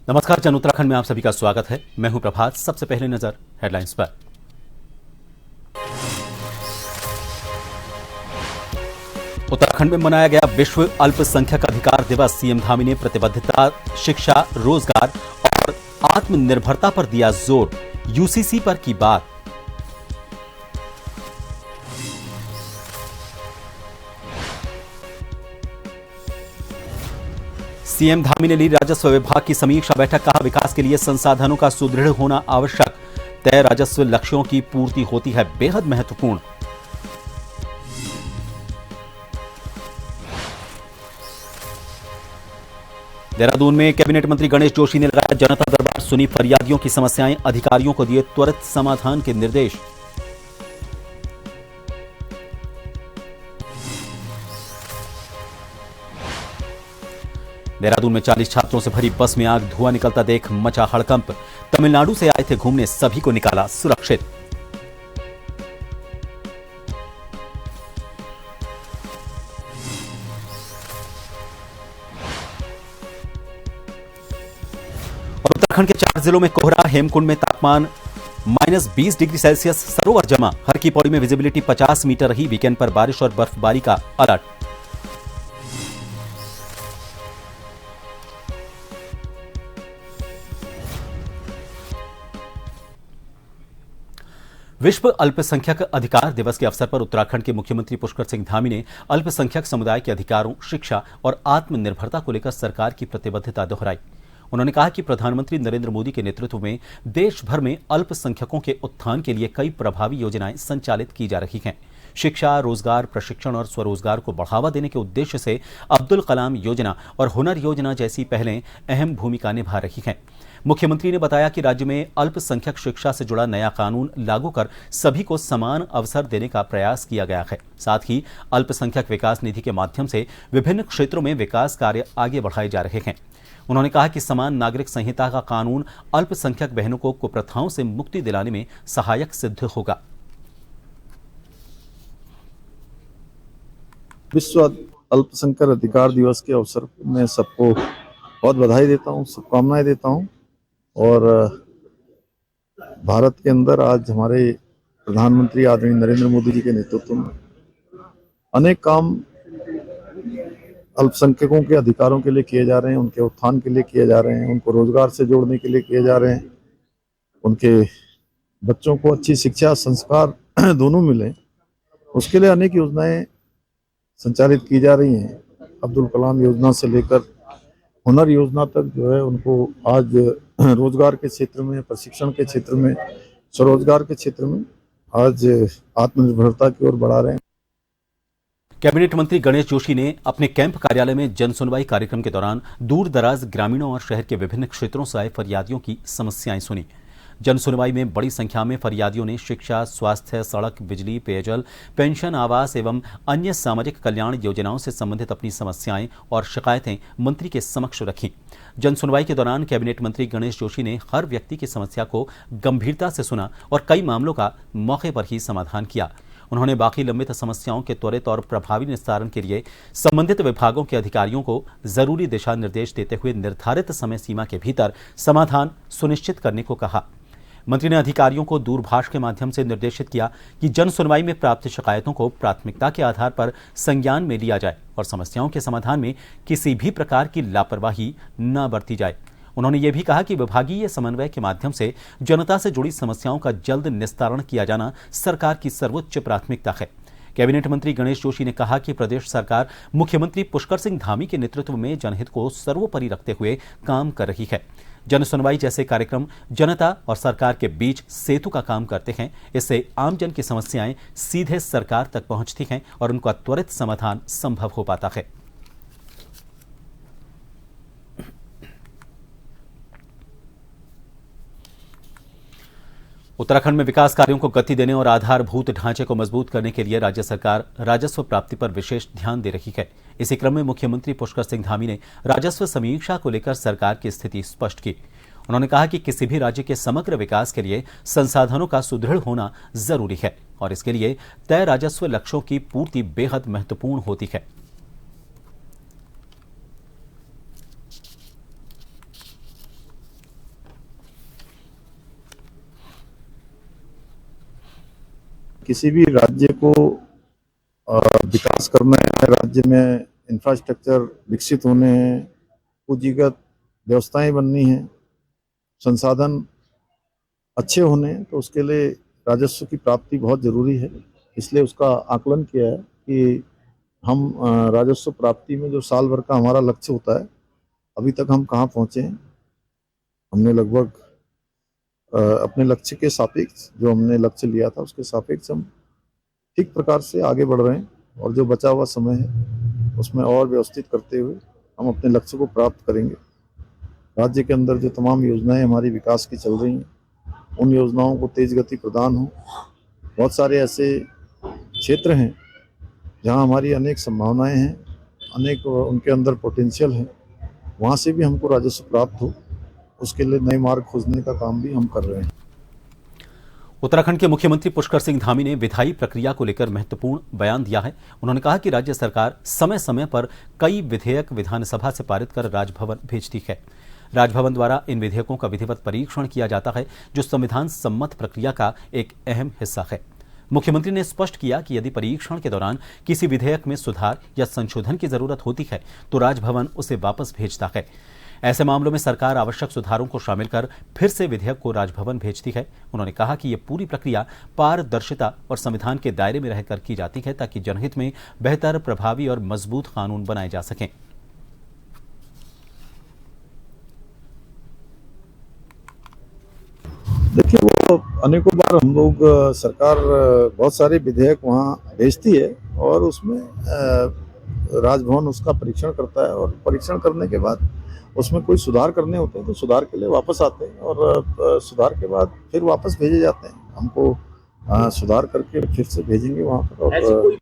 नमस्कार, जन उत्तराखंड में आप सभी का स्वागत है। मैं हूं प्रभात। सबसे पहले नजर हेडलाइंस पर। उत्तराखंड में मनाया गया विश्व अल्पसंख्यक अधिकार दिवस। सीएम धामी ने प्रतिबद्धता, शिक्षा, रोजगार और आत्मनिर्भरता पर दिया जोर। यूसीसी पर की बात। सीएम धामी ने ली राजस्व विभाग की समीक्षा बैठक। कहा, विकास के लिए संसाधनों का सुदृढ़ होना आवश्यक। तय राजस्व लक्ष्यों की पूर्ति होती है बेहद महत्वपूर्ण। देहरादून में कैबिनेट मंत्री गणेश जोशी ने लगाया जनता दरबार। सुनी फरियादियों की समस्याएं, अधिकारियों को दिए त्वरित समाधान के निर्देश। देहरादून में 40 छात्रों से भरी बस में आग, धुआं निकलता देख मचा हड़कंप। तमिलनाडु से आए थे घूमने, सभी को निकाला सुरक्षित। और उत्तराखंड के 4 जिलों में कोहरा। हेमकुंड में तापमान -20 डिग्री सेल्सियस। सरोवर जमा। हर की पौड़ी में विजिबिलिटी 50 मीटर रही। वीकेंड पर बारिश और बर्फबारी का अलर्ट। विश्व अल्पसंख्यक अधिकार दिवस के अवसर पर उत्तराखंड के मुख्यमंत्री पुष्कर सिंह धामी ने अल्पसंख्यक समुदाय के अधिकारों, शिक्षा और आत्मनिर्भरता को लेकर सरकार की प्रतिबद्धता दोहराई। उन्होंने कहा कि प्रधानमंत्री नरेंद्र मोदी के नेतृत्व में देश भर में अल्पसंख्यकों के उत्थान के लिए कई प्रभावी योजनाएं संचालित की जा रही हैं। शिक्षा, रोजगार, प्रशिक्षण और स्वरोजगार को बढ़ावा देने के उद्देश्य से अब्दुल कलाम योजना और हुनर योजना जैसी पहलें अहम भूमिका निभा रही हैं। मुख्यमंत्री ने बताया कि राज्य में अल्पसंख्यक शिक्षा से जुड़ा नया कानून लागू कर सभी को समान अवसर देने का प्रयास किया गया है। साथ ही अल्पसंख्यक विकास निधि के माध्यम से विभिन्न क्षेत्रों में विकास कार्य आगे बढ़ाए जा रहे हैं। उन्होंने कहा कि समान नागरिक संहिता का कानून अल्पसंख्यक बहनों को कुप्रथाओं से मुक्ति दिलाने में सहायक सिद्ध होगा। विश्व अल्पसंख्यक अधिकार दिवस के अवसर में सबको बहुत बधाई देता हूँ, शुभकामनाएं देता हूँ। और भारत के अंदर आज हमारे प्रधानमंत्री आदरणीय नरेंद्र मोदी जी के नेतृत्व में अनेक काम अल्पसंख्यकों के अधिकारों के लिए किए जा रहे हैं, उनके उत्थान के लिए किए जा रहे हैं, उनको रोजगार से जोड़ने के लिए किए जा रहे हैं, उनके बच्चों को अच्छी शिक्षा, संस्कार दोनों मिले, उसके लिए अनेक योजनाएं संचालित की जा रही हैं। अब्दुल कलाम योजना से लेकर हुनर योजना तक जो है, उनको आज रोजगार के क्षेत्र में, प्रशिक्षण के क्षेत्र में, स्वरोजगार के क्षेत्र में आज आत्मनिर्भरता की ओर बढ़ा रहे हैं। कैबिनेट मंत्री गणेश जोशी ने अपने कैंप कार्यालय में जन सुनवाई कार्यक्रम के दौरान दूर दराज ग्रामीणों और शहर के विभिन्न क्षेत्रों से आए फरियादियों की समस्याएं सुनी। जन सुनवाई में बड़ी संख्या में फरियादियों ने शिक्षा, स्वास्थ्य, सड़क, बिजली, पेयजल, पेंशन, आवास एवं अन्य सामाजिक कल्याण योजनाओं से संबंधित अपनी समस्याएं और शिकायतें मंत्री के समक्ष रखी। जन सुनवाई के दौरान कैबिनेट मंत्री गणेश जोशी ने हर व्यक्ति की समस्या को गंभीरता से सुना और कई मामलों का मौके पर ही समाधान किया। उन्होंने बाकी लंबित समस्याओं के त्वरित और प्रभावी निस्तारण के लिए संबंधित विभागों के अधिकारियों को जरूरी दिशा निर्देश देते हुए निर्धारित समय सीमा के भीतर समाधान सुनिश्चित करने को कहा। मंत्री ने अधिकारियों को दूरभाष के माध्यम से निर्देशित किया कि जन सुनवाई में प्राप्त शिकायतों को प्राथमिकता के आधार पर संज्ञान में लिया जाए और समस्याओं के समाधान में किसी भी प्रकार की लापरवाही न बरती जाए। उन्होंने ये भी कहा कि विभागीय समन्वय के माध्यम से जनता से जुड़ी समस्याओं का जल्द निस्तारण किया जाना सरकार की सर्वोच्च प्राथमिकता है। कैबिनेट मंत्री गणेश जोशी ने कहा कि प्रदेश सरकार मुख्यमंत्री पुष्कर सिंह धामी के नेतृत्व में जनहित को सर्वोपरि रखते हुए काम कर रही है। जन सुनवाई जैसे कार्यक्रम जनता और सरकार के बीच सेतु का काम करते हैं। इससे आमजन की समस्याएं सीधे सरकार तक पहुंचती हैं और उनका त्वरित समाधान संभव हो पाता है। उत्तराखंड में विकास कार्यों को गति देने और आधारभूत ढांचे को मजबूत करने के लिए राज्य सरकार राजस्व प्राप्ति पर विशेष ध्यान दे रही है। इसी क्रम में मुख्यमंत्री पुष्कर सिंह धामी ने राजस्व समीक्षा को लेकर सरकार की स्थिति स्पष्ट की। उन्होंने कहा कि किसी भी राज्य के समग्र विकास के लिए संसाधनों का सुदृढ़ होना जरूरी है और इसके लिए तय राजस्व लक्ष्यों की पूर्ति बेहद महत्वपूर्ण होती है। किसी भी राज्य को विकास करना है, राज्य में इंफ्रास्ट्रक्चर विकसित होने हैं, पूंजीगत व्यवस्थाएं बननी है, संसाधन अच्छे होने हैं, तो उसके लिए राजस्व की प्राप्ति बहुत जरूरी है। इसलिए उसका आकलन किया है कि हम राजस्व प्राप्ति में जो साल भर का हमारा लक्ष्य होता है, अभी तक हम कहाँ पहुंचे हैं। हमने लगभग अपने लक्ष्य के सापेक्ष, जो हमने लक्ष्य लिया था उसके सापेक्ष हम ठीक प्रकार से आगे बढ़ रहे हैं, और जो बचा हुआ समय है उसमें और व्यवस्थित करते हुए हम अपने लक्ष्य को प्राप्त करेंगे। राज्य के अंदर जो तमाम योजनाएं हमारी विकास की चल रही हैं, उन योजनाओं को तेज गति प्रदान हो। बहुत सारे ऐसे क्षेत्र हैं जहां हमारी अनेक संभावनाएं हैं, अनेक उनके अंदर पोटेंशियल है, वहां से भी हमको राजस्व प्राप्त हो, उसके लिए नए मार्ग खोजने का काम भी हम कर रहे हैं। उत्तराखंड के मुख्यमंत्री पुष्कर सिंह धामी ने विधायी प्रक्रिया को लेकर महत्वपूर्ण बयान दिया है। उन्होंने कहा कि राज्य सरकार समय समय पर कई विधेयक विधानसभा से पारित कर राजभवन भेजती है। राजभवन द्वारा इन विधेयकों का विधिवत परीक्षण किया जाता है, जो संविधान सम्मत प्रक्रिया का एक अहम हिस्सा है। मुख्यमंत्री ने स्पष्ट किया कि यदि परीक्षण के दौरान किसी विधेयक में सुधार या संशोधन की जरूरत होती है तो राजभवन उसे वापस भेजता है। ऐसे मामलों में सरकार आवश्यक सुधारों को शामिल कर फिर से विधेयक को राजभवन भेजती है। उन्होंने कहा कि यह पूरी प्रक्रिया पारदर्शिता और संविधान के दायरे में रहकर की जाती है, ताकि जनहित में बेहतर, प्रभावी और मजबूत कानून बनाए जा सकें। देखिए, वो अनेकों बार हम लोग सरकार बहुत सारे विधेयक वहाँ भेजती है और उसमें राजभवन उसका परीक्षण करता है, और परीक्षण करने के बाद उसमें कोई सुधार करने होते हैं तो सुधार के लिए वापस आते हैं, और सुधार के बाद फिर वापस भेजे जाते हैं। हमको सुधार करके फिर से भेजेंगे वहाँ पर।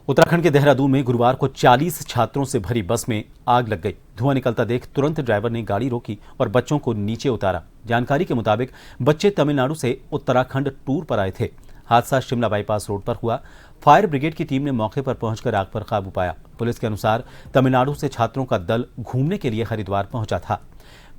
उत्तराखंड के देहरादून में गुरुवार को 40 छात्रों से भरी बस में आग लग गई। धुआं निकलता देख तुरंत ड्राइवर ने गाड़ी रोकी और बच्चों को नीचे उतारा। जानकारी के मुताबिक बच्चे तमिलनाडु से उत्तराखंड टूर पर आए थे। हादसा शिमला बाईपास रोड पर हुआ। फायर ब्रिगेड की टीम ने मौके पर पहुंचकर आग पर काबू पाया। पुलिस के अनुसार तमिलनाडु से छात्रों का दल घूमने के लिए हरिद्वार पहुंचा था।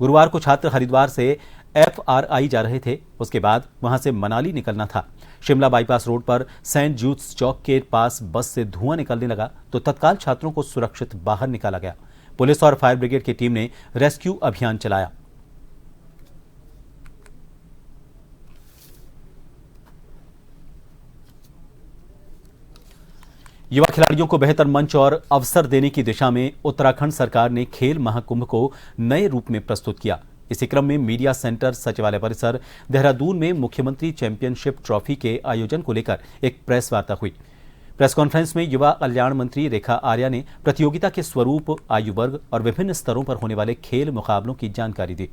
गुरुवार को छात्र हरिद्वार से FRI जा रहे थे। उसके बाद वहां से मनाली निकलना था। शिमला बाईपास रोड पर सेंट जूड्स चौक के पास बस से धुआं निकलने लगा तो तत्काल छात्रों को सुरक्षित बाहर निकाला गया। पुलिस और फायर ब्रिगेड की टीम ने रेस्क्यू अभियान चलाया। युवा खिलाड़ियों को बेहतर मंच और अवसर देने की दिशा में उत्तराखंड सरकार ने खेल महाकुंभ को नए रूप में प्रस्तुत किया। इसी क्रम में मीडिया सेंटर सचिवालय परिसर देहरादून में मुख्यमंत्री चैंपियनशिप ट्रॉफी के आयोजन को लेकर एक प्रेस वार्ता हुई। प्रेस कॉन्फ्रेंस में युवा कल्याण मंत्री रेखा आर्या ने प्रतियोगिता के स्वरूप, आयु वर्ग और विभिन्न स्तरों पर होने वाले खेल मुकाबलों की जानकारी दी।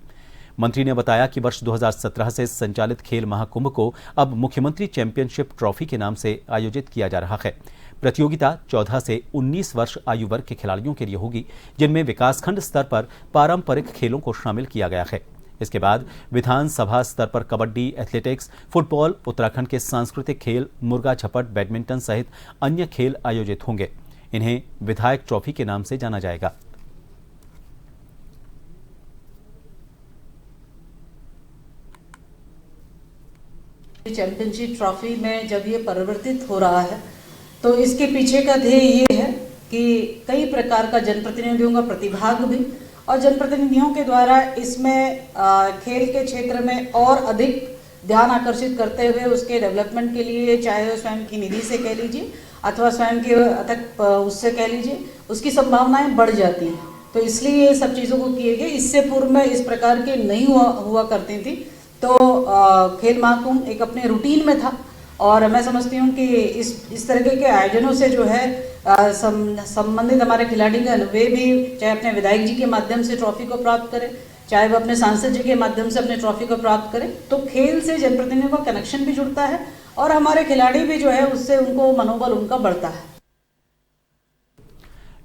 मंत्री ने बताया कि वर्ष 2017 से संचालित खेल महाकुंभ को अब मुख्यमंत्री चैंपियनशिप ट्रॉफी के नाम से आयोजित किया जा रहा है। प्रतियोगिता 14 से 19 वर्ष आयु वर्ग के खिलाड़ियों के लिए होगी, जिनमें विकासखंड स्तर पर पारंपरिक खेलों को शामिल किया गया है। इसके बाद विधानसभा स्तर पर कबड्डी, एथलेटिक्स, फुटबॉल, उत्तराखंड के सांस्कृतिक खेल, मुर्गा झपट, बैडमिंटन सहित अन्य खेल आयोजित होंगे। इन्हें विधायक ट्रॉफी के नाम से जाना जाएगा। चैंपियनशिप ट्रॉफी में जब ये परिवर्तित हो रहा है तो इसके पीछे का ध्येय ये है कि कई प्रकार का जनप्रतिनिधियों का प्रतिभाग भी, और जनप्रतिनिधियों के द्वारा इसमें खेल के क्षेत्र में और अधिक ध्यान आकर्षित करते हुए उसके डेवलपमेंट के लिए, चाहे वो स्वयं की निधि से कह लीजिए अथवा स्वयं के अथक उससे कह लीजिए, उसकी संभावनाएं बढ़ जाती हैं। तो इसलिए ये सब चीज़ों को किए गए। इससे पूर्व में इस प्रकार के नहीं हुआ करती थी। तो खेल महाकुंभ एक अपने रूटीन में था, और मैं समझती हूँ कि इस तरह के आयोजनों से जो है संबंधित हमारे खिलाड़ीगण वे भी चाहे अपने विधायक जी के माध्यम से ट्रॉफी को प्राप्त करें, चाहे वो अपने सांसद जी के माध्यम से अपने ट्रॉफी को प्राप्त करें, तो खेल से जनप्रतिनिधियों का कनेक्शन भी जुड़ता है और हमारे खिलाड़ी भी जो है उससे उनको मनोबल उनका बढ़ता है।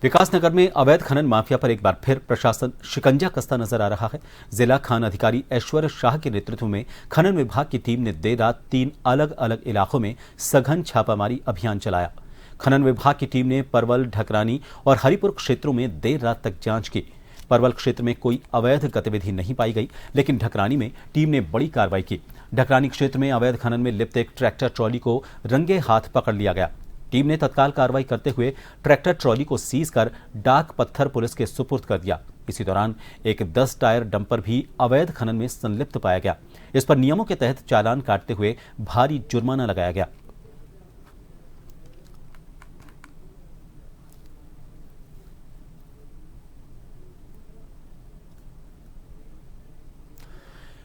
विकासनगर में अवैध खनन माफिया पर एक बार फिर प्रशासन शिकंजा कसता नजर आ रहा है। जिला खान अधिकारी ऐश्वर्य शाह के नेतृत्व में खनन विभाग की टीम ने देर रात 3 अलग अलग इलाकों में सघन छापामारी अभियान चलाया। खनन विभाग की टीम ने परवल, ढकरानी और हरिपुर क्षेत्रों में देर रात तक जांच की। परवल क्षेत्र में कोई अवैध गतिविधि नहीं पाई गई, लेकिन ढकरानी में टीम ने बड़ी कार्रवाई की। ढकरानी क्षेत्र में अवैध खनन में लिप्त एक ट्रैक्टर ट्रॉली को रंगे हाथ पकड़ लिया गया। टीम ने तत्काल कार्रवाई करते हुए ट्रैक्टर ट्रॉली को सीज कर डाक पत्थर पुलिस के सुपुर्द कर दिया। इसी दौरान एक 10 टायर डंपर भी अवैध खनन में संलिप्त पाया गया। इस पर नियमों के तहत चालान काटते हुए भारी जुर्माना लगाया गया।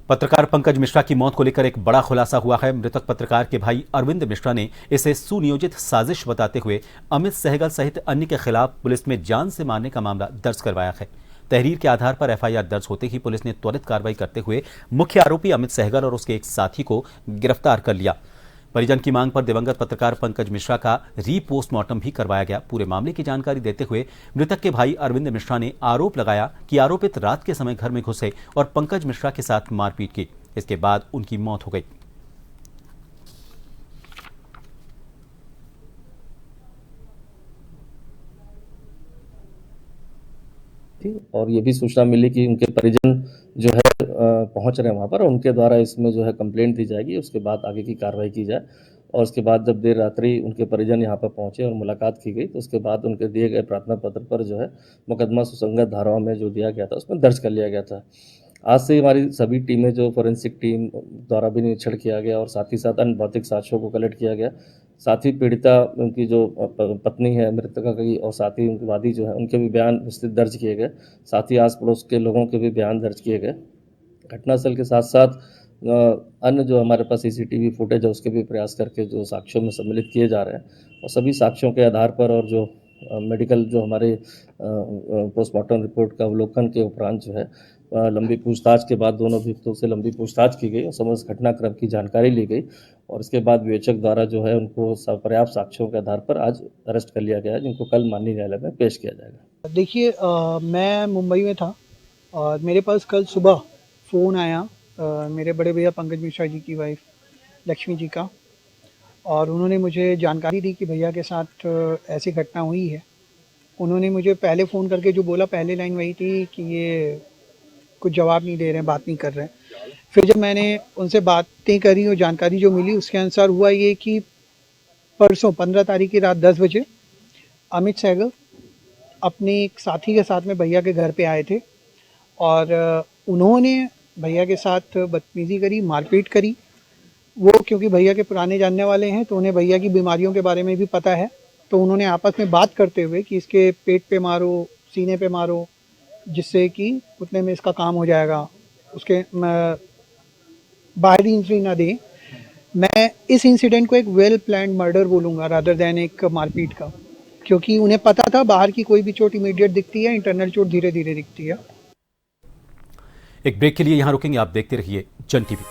पत्रकार पंकज मिश्रा की मौत को लेकर एक बड़ा खुलासा हुआ है। मृतक पत्रकार के भाई अरविंद मिश्रा ने इसे सुनियोजित साजिश बताते हुए अमित सहगल सहित अन्य के खिलाफ पुलिस में जान से मारने का मामला दर्ज करवाया है। तहरीर के आधार पर एफआईआर दर्ज होते ही पुलिस ने त्वरित कार्रवाई करते हुए मुख्य आरोपी अमित सहगल और उसके एक साथी को गिरफ्तार कर लिया। परिजन की मांग पर दिवंगत पत्रकार पंकज मिश्रा का रीपोस्टमार्टम भी करवाया गया। पूरे मामले की जानकारी देते हुए मृतक के भाई अरविंद मिश्रा ने आरोप लगाया कि आरोपित रात के समय घर में घुसे और पंकज मिश्रा के साथ मारपीट की। इसके बाद उनकी मौत हो गई। और ये भी सूचना मिली कि उनके परिजन जो है पहुंच रहे हैं वहाँ पर, और उनके द्वारा इसमें जो है कंप्लेंट दी जाएगी। उसके बाद आगे की कार्रवाई की जाए। और उसके बाद जब देर रात्रि उनके परिजन यहाँ पर पहुंचे और मुलाकात की गई तो उसके बाद उनके दिए गए प्रार्थना पत्र पर जो है मुकदमा सुसंगत धाराओं में जो दिया गया था उसमें दर्ज कर लिया गया था। आज से हमारी सभी टीमें जो फोरेंसिक टीम द्वारा भी निरीक्षण किया गया और साथ ही साथ अन्य भौतिक साक्ष्यों को कलेक्ट किया गया। साथ ही पीड़िता उनकी जो पत्नी है मृतका की और साथ ही उनके वादी जो है उनके भी बयान विस्तृत दर्ज किए गए। साथ ही आस पड़ोस के लोगों के भी बयान दर्ज किए गए। घटनास्थल के साथ साथ अन्य जो हमारे पास सीसीटीवी फुटेज है उसके भी प्रयास करके जो साक्ष्यों में सम्मिलित किए जा रहे हैं। और सभी साक्ष्यों के आधार पर और जो मेडिकल जो हमारे पोस्टमार्टम रिपोर्ट का अवलोकन के उपरांत जो है लंबी पूछताछ के बाद दोनों अभियुक्तों से लंबी पूछताछ की गई और समस्त घटनाक्रम की जानकारी ली गई। और इसके बाद विवेचक द्वारा जो है उनको पर्याप्त साक्ष्यों के आधार पर आज अरेस्ट कर लिया गया है, जिनको कल माननीय न्यायालय में पेश किया जाएगा। देखिए, मैं मुंबई में था और मेरे पास कल सुबह फ़ोन आया मेरे बड़े भैया पंकज मिश्रा जी की वाइफ लक्ष्मी जी का, और उन्होंने मुझे जानकारी दी कि भैया के साथ ऐसी घटना हुई है। उन्होंने मुझे पहले फ़ोन करके जो बोला, पहली लाइन वही थी कि ये कुछ जवाब नहीं दे रहे हैं, बात नहीं कर रहे हैं। फिर जब मैंने उनसे बातें करी और जानकारी जो मिली उसके अनुसार हुआ ये कि परसों 15 तारीख की रात 10 बजे अमित सहगल अपने एक साथी के साथ में भैया के घर पे आए थे और उन्होंने भैया के साथ बदतमीज़ी करी, मारपीट करी। वो क्योंकि भैया के पुराने जानने वाले हैं तो उन्हें भैया की बीमारियों के बारे में भी पता है, तो उन्होंने आपस में बात करते हुए कि इसके पेट पे मारो, सीने पे मारो, जिससे कि उतने में इसका काम हो जाएगा, उसके बाहरी इंजरी ना दे। मैं इस इंसिडेंट को एक वेल प्लान्ड मर्डर बोलूँगा रादर दैन एक मारपीट का, क्योंकि उन्हें पता था बाहर की कोई भी चोट इमीडिएट दिखती है, इंटरनल चोट धीरे धीरे दिखती है। एक ब्रेक के लिए यहां रुकेंगे, आप देखते रहिए जन टीवी।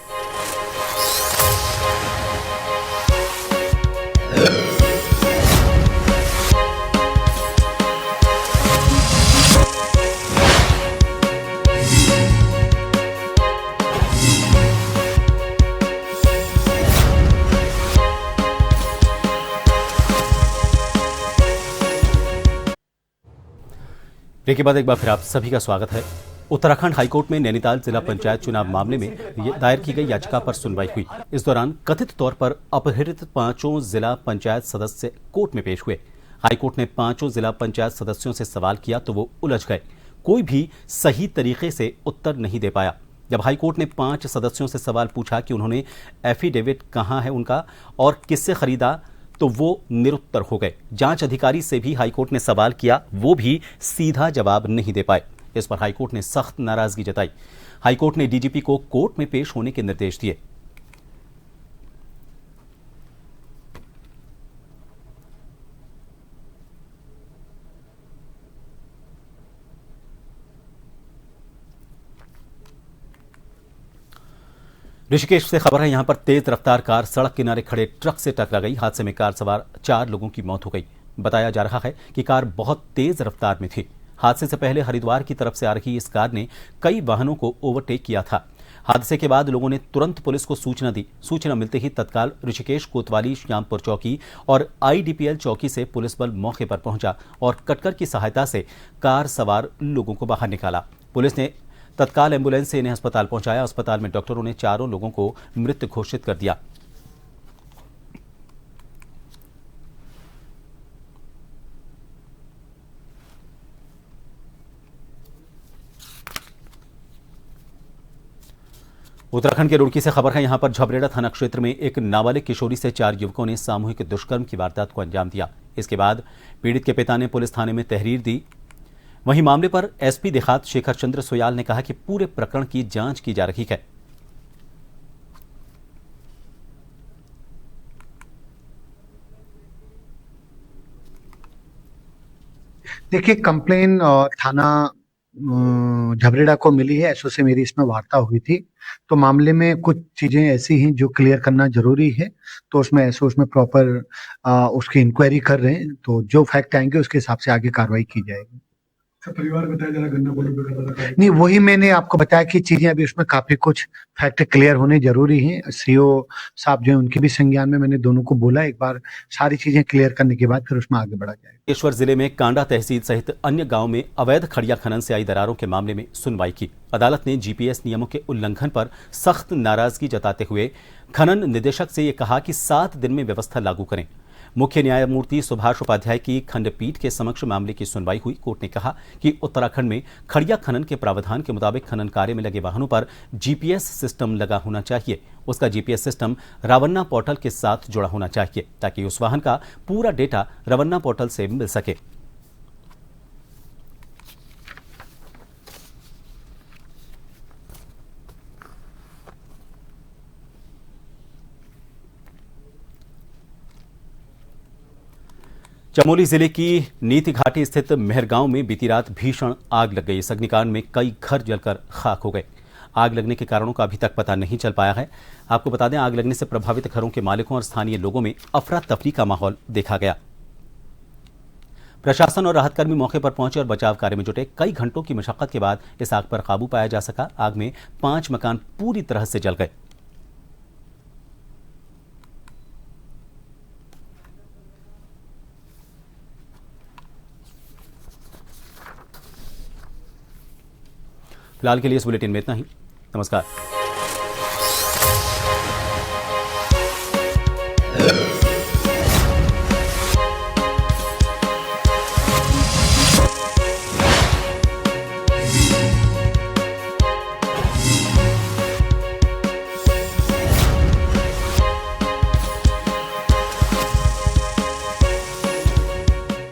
ब्रेक के बाद एक बार फिर आप सभी का स्वागत है। उत्तराखंड हाईकोर्ट में नैनीताल जिला पंचायत चुनाव मामले में दायर की गई याचिका पर सुनवाई हुई। इस दौरान कथित तौर पर अपहृत 5 जिला पंचायत सदस्य कोर्ट में पेश हुए। हाईकोर्ट ने 5 जिला पंचायत सदस्यों से सवाल किया तो वो उलझ गए, कोई भी सही तरीके से उत्तर नहीं दे पाया। जब हाईकोर्ट ने 5 सदस्यों से सवाल पूछा कि उन्होंने एफिडेविट कहाँ है उनका और किससे खरीदा, तो वो निरुत्तर हो गए। जांच अधिकारी से भी हाईकोर्ट ने सवाल किया, वो भी सीधा जवाब नहीं दे पाए। इस पर हाईकोर्ट ने सख्त नाराजगी जताई। हाईकोर्ट ने डीजीपी को कोर्ट में पेश होने के निर्देश दिए। ऋषिकेश से खबर है, यहां पर तेज रफ्तार कार सड़क किनारे खड़े ट्रक से टकरा गई। हादसे में कार सवार 4 लोगों की मौत हो गई। बताया जा रहा है कि कार बहुत तेज रफ्तार में थी। हादसे से पहले हरिद्वार की तरफ से आ रही इस कार ने कई वाहनों को ओवरटेक किया था। हादसे के बाद लोगों ने तुरंत पुलिस को सूचना दी। सूचना मिलते ही तत्काल ऋषिकेश, कोतवाली, श्यामपुर चौकी और आईडीपीएल चौकी से पुलिस बल मौके पर पहुंचा और कटकर की सहायता से कार सवार लोगों को बाहर निकाला। पुलिस ने तत्काल एम्बुलेंस से इन्हें अस्पताल पहुंचाया। अस्पताल में डॉक्टरों ने चारों लोगों को मृत घोषित कर दिया। उत्तराखंड के रुड़की से खबर है। यहां पर झबरेड़ा थाना क्षेत्र में एक नाबालिग किशोरी से 4 युवकों ने सामूहिक दुष्कर्म की वारदात को अंजाम दिया। इसके बाद पीड़ित के पिता ने पुलिस थाने में तहरीर दी। वहीं मामले पर एसपी देहात शेखर चंद्र सोयाल ने कहा कि पूरे प्रकरण की जांच की जा रही है। देखिए, कंप्लेन थाना झबरेड़ा को मिली है। एसओ से मेरी इसमें वार्ता हुई थी, तो मामले में कुछ चीजें ऐसी हैं जो क्लियर करना जरूरी है, तो उसमें एसओ उसमें प्रॉपर उसकी इंक्वायरी कर रहे हैं। तो जो फैक्ट आएंगे उसके हिसाब से आगे कार्रवाई की जाएगी। परिवार बताया जा रहा गन्ना बोलो पे कर रहा है। नहीं, वही मैंने आपको बताया कि चीजें अभी उसमें काफी कुछ फैक्ट क्लियर होने जरूरी हैं। सीओ साहब जो है उनके भी संज्ञान में मैंने दोनों को बोला, एक बार सारी चीजें क्लियर करने के बाद फिर उसमें आगे बढ़ा जाएगा। बागेश्वर जिले में कांडा तहसील सहित अन्य गांव में अवैध खड़िया खनन से आई दरारों के मामले में सुनवाई की। अदालत ने जीपीएस नियमों के उल्लंघन पर सख्त नाराजगी जताते हुए खनन निदेशक से यह कहा कि 7 दिन में व्यवस्था लागू करें। मुख्य न्यायमूर्ति सुभाष उपाध्याय की खंडपीठ के समक्ष मामले की सुनवाई हुई। कोर्ट ने कहा कि उत्तराखंड में खड़िया खनन के प्रावधान के मुताबिक खनन कार्य में लगे वाहनों पर जीपीएस सिस्टम लगा होना चाहिए। उसका जीपीएस सिस्टम रवन्ना पोर्टल के साथ जुड़ा होना चाहिए ताकि उस वाहन का पूरा डेटा रवन्ना पोर्टल से मिल सके। चमोली जिले की नीति घाटी स्थित मेहरगांव में बीती रात भीषण आग लग गई। इस अग्निकांड में कई घर जलकर खाक हो गए। आग लगने के कारणों का अभी तक पता नहीं चल पाया है। आपको बता दें, आग लगने से प्रभावित घरों के मालिकों और स्थानीय लोगों में अफरा तफरी का माहौल देखा गया। प्रशासन और राहतकर्मी मौके पर पहुंचे और बचाव कार्य में जुटे। कई घंटों की मशक्कत के बाद इस आग पर काबू पाया जा सका। आग में 5 मकान पूरी तरह से जल गए। फिलहाल के लिए इस बुलेटिन में इतना ही। नमस्कार।